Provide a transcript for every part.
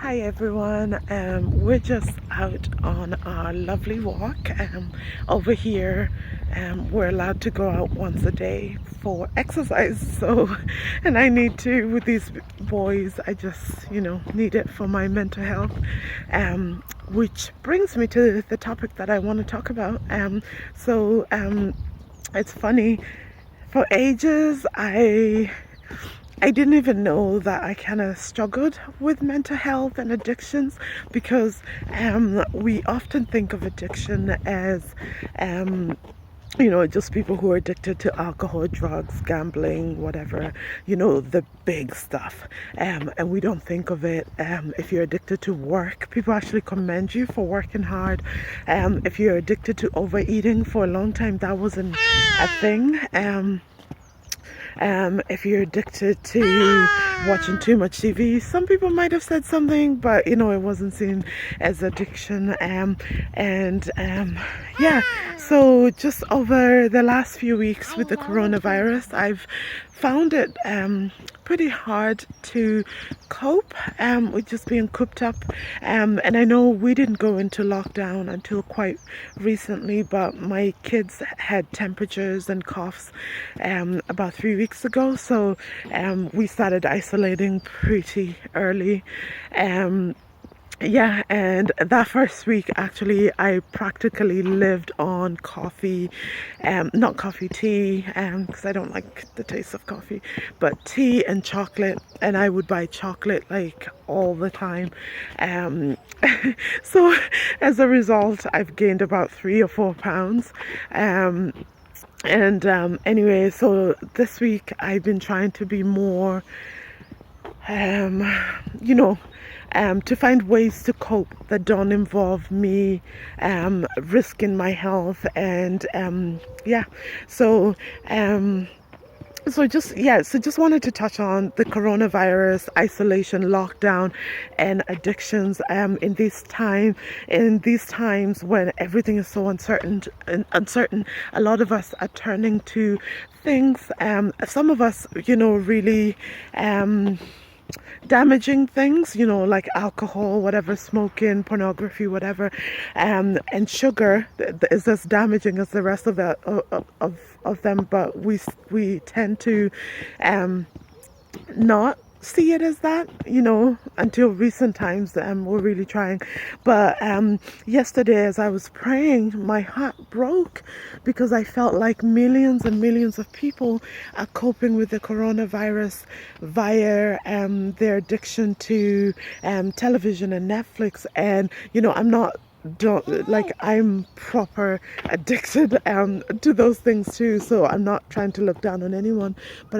Hi everyone, we're just out on our lovely walk over here. We're allowed to go out once a day for exercise, so and I need to with these boys. I just need it for my mental health, which brings me to the topic that I want to talk about. It's funny, for ages I didn't even know that I kind of struggled with mental health and addictions, because we often think of addiction as just people who are addicted to alcohol, drugs, gambling, whatever, the big stuff. And we don't think of it. If you're addicted to work, people actually commend you for working hard. If you're addicted to overeating, for a long time that wasn't a thing. If you're addicted to watching too much TV, some people might have said something, but it wasn't seen as addiction. Yeah, so just over the last few weeks with the coronavirus, I've found it pretty hard to cope with just being cooped up. And I know we didn't go into lockdown until quite recently, but my kids had temperatures and coughs about 3 weeks ago, so we started isolating pretty early. Yeah, and that first week, actually, I practically lived on coffee, not coffee, tea, because I don't like the taste of coffee, but tea and chocolate, and I would buy chocolate like all the time. So as a result, I've gained about 3 or 4 pounds. Anyway, so this week I've been trying to be more, um, you know, to find ways to cope that don't involve me risking my health. And yeah, so just wanted to touch on the coronavirus, isolation, lockdown, and addictions in these times when everything is so uncertain. A lot of us are turning to things. Some of us, really damaging things, like alcohol, whatever, smoking, pornography, whatever, and sugar is as damaging as the rest of them. But we tend to not see it as that, until recent times. We're really trying. But yesterday, as I was praying, my heart broke, because I felt like millions and millions of people are coping with the coronavirus via their addiction to television and Netflix. And I'm proper addicted to those things too, so I'm not trying to look down on anyone, but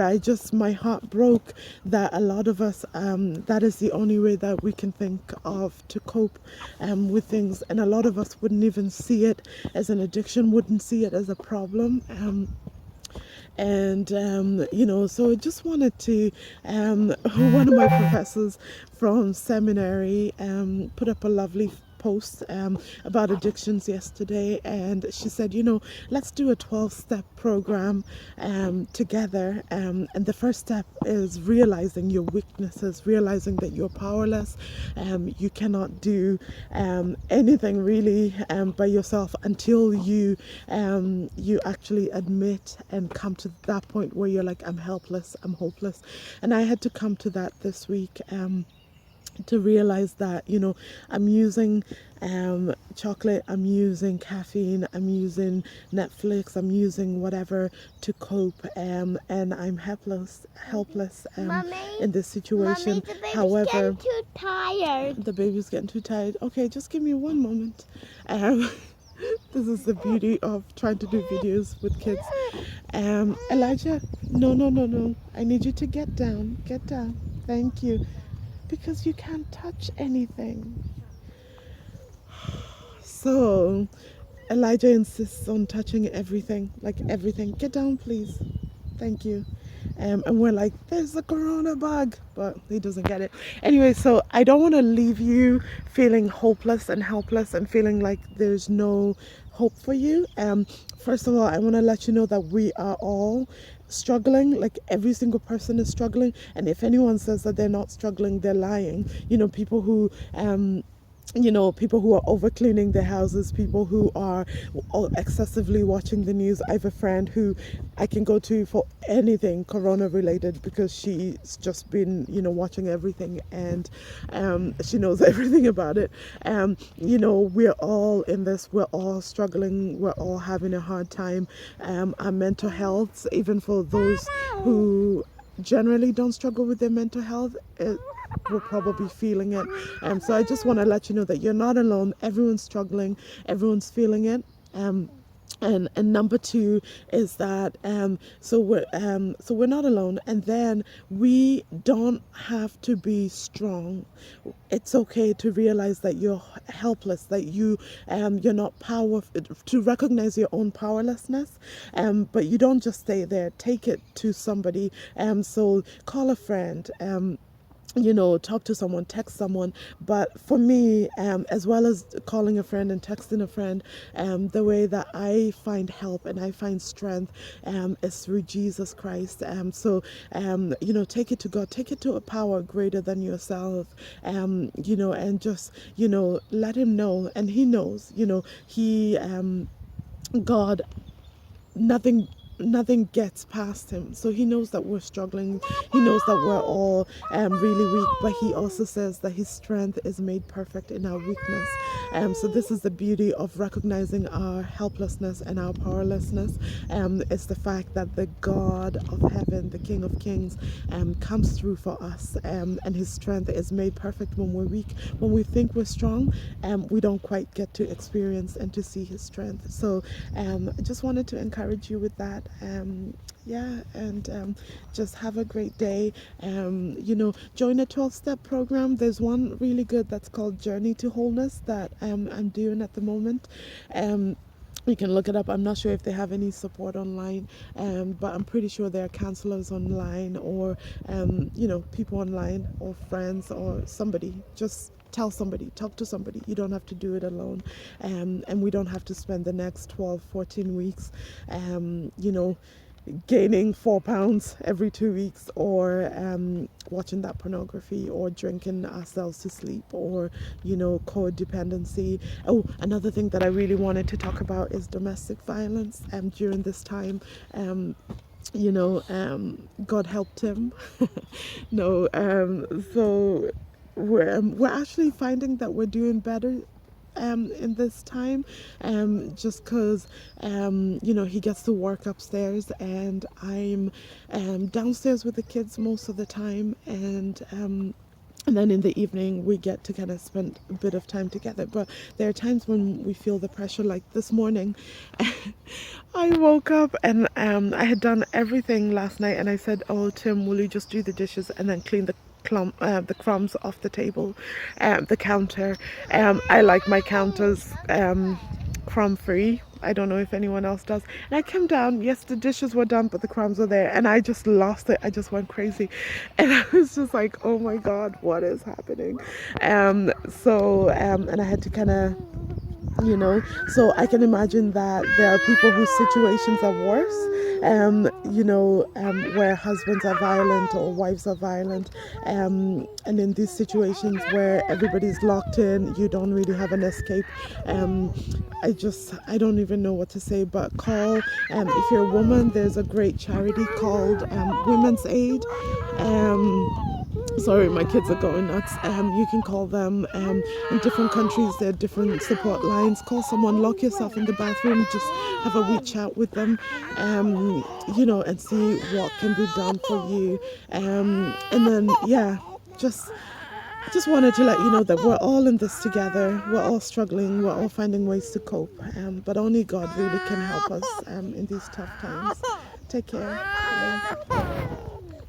my heart broke that a lot of us, that is the only way that we can think of to cope with things. And a lot of us wouldn't even see it as an addiction, wouldn't see it as a problem. So I just wanted to, one of my professors from seminary put up a lovely post about addictions yesterday, and she said, let's do a 12-step program together, and the first step is realizing your weaknesses, realizing that you're powerless. You cannot do anything really by yourself until you actually admit and come to that point where you're like, I'm helpless, I'm hopeless. And I had to come to that this week, to realize that I'm using chocolate, I'm using caffeine, I'm using Netflix, I'm using whatever to cope, and I'm helpless Mommy, in this situation. Mommy, the baby's However, getting too tired. the baby's getting too tired. Okay, just give me one moment. This is the beauty of trying to do videos with kids. Elijah, no, I need you to get down. Thank you. Because you can't touch anything. So Elijah insists on touching everything, like everything. Get down, please. Thank you. And we're like, there's a corona bug, but he doesn't get it. Anyway, so I don't want to leave you feeling hopeless and helpless and feeling like there's no hope for you. First of all, I want to let you know that we are all struggling. Like every single person is struggling, and if anyone says that they're not struggling, they're lying. People who people who are over cleaning their houses, people who are excessively watching the news. I have a friend who I can go to for anything corona related because she's just been watching everything, and she knows everything about it. We're all in this, we're all struggling, we're all having a hard time. Our mental health, even for those who generally don't struggle with their mental health, we're probably feeling it. So I just want to let you know that you're not alone. Everyone's struggling, everyone's feeling it. And number two is that so we're not alone, and then we don't have to be strong. It's okay to realize that you're helpless, that you're not powerful, to recognize your own powerlessness. But you don't just stay there. Take it to somebody. So call a friend. Talk to someone, text someone. But for me, as well as calling a friend and texting a friend, the way that I find help and I find strength is through Jesus Christ. Take it to God, take it to a power greater than yourself, and just, let Him know. And He knows, God, nothing gets past Him. So He knows that we're struggling. He knows that we're all really weak, but He also says that His strength is made perfect in our weakness. So this is the beauty of recognizing our helplessness and our powerlessness. It's the fact that the God of heaven, the King of Kings, comes through for us, and His strength is made perfect when we're weak. When we think we're strong, we don't quite get to experience and to see His strength. So I just wanted to encourage you with that. And just have a great day. Join a 12-step program. There's one really good that's called Journey to Wholeness that I'm doing at the moment. You can look it up. I'm not sure if they have any support online, but I'm pretty sure there are counselors online, or people online, or friends, or somebody. Just tell somebody, talk to somebody. You don't have to do it alone, and we don't have to spend the next 12-14 weeks gaining 4 pounds every 2 weeks, or watching that pornography, or drinking ourselves to sleep, or codependency. Oh, another thing that I really wanted to talk about is domestic violence during this time. God helped him. No, so we're actually finding that we're doing better in this time, just because he gets to work upstairs, and I'm downstairs with the kids most of the time, and then in the evening we get to kind of spend a bit of time together. But there are times when we feel the pressure, like this morning. I woke up and I had done everything last night, and I said, "Oh, Tim, will you just do the dishes and then clean the crumbs off the table, the counter?" I like my counters crumb free. I don't know if anyone else does. And I came down, yes, the dishes were done, but the crumbs were there, and I just lost it. I just went crazy, and I was just like, "Oh my God, what is happening?" And I had to kind of, so I can imagine that there are people whose situations are worse, where husbands are violent or wives are violent, and in these situations where everybody's locked in, you don't really have an escape. I don't even know what to say, but call, if you're a woman, there's a great charity called Women's Aid. Sorry, my kids are going nuts. You can call them. In different countries, there are different support lines. Call someone, lock yourself in the bathroom, just have a wee chat with them, and see what can be done for you. And then, just wanted to let you know that we're all in this together. We're all struggling. We're all finding ways to cope. But only God really can help us in these tough times. Take care. Bye.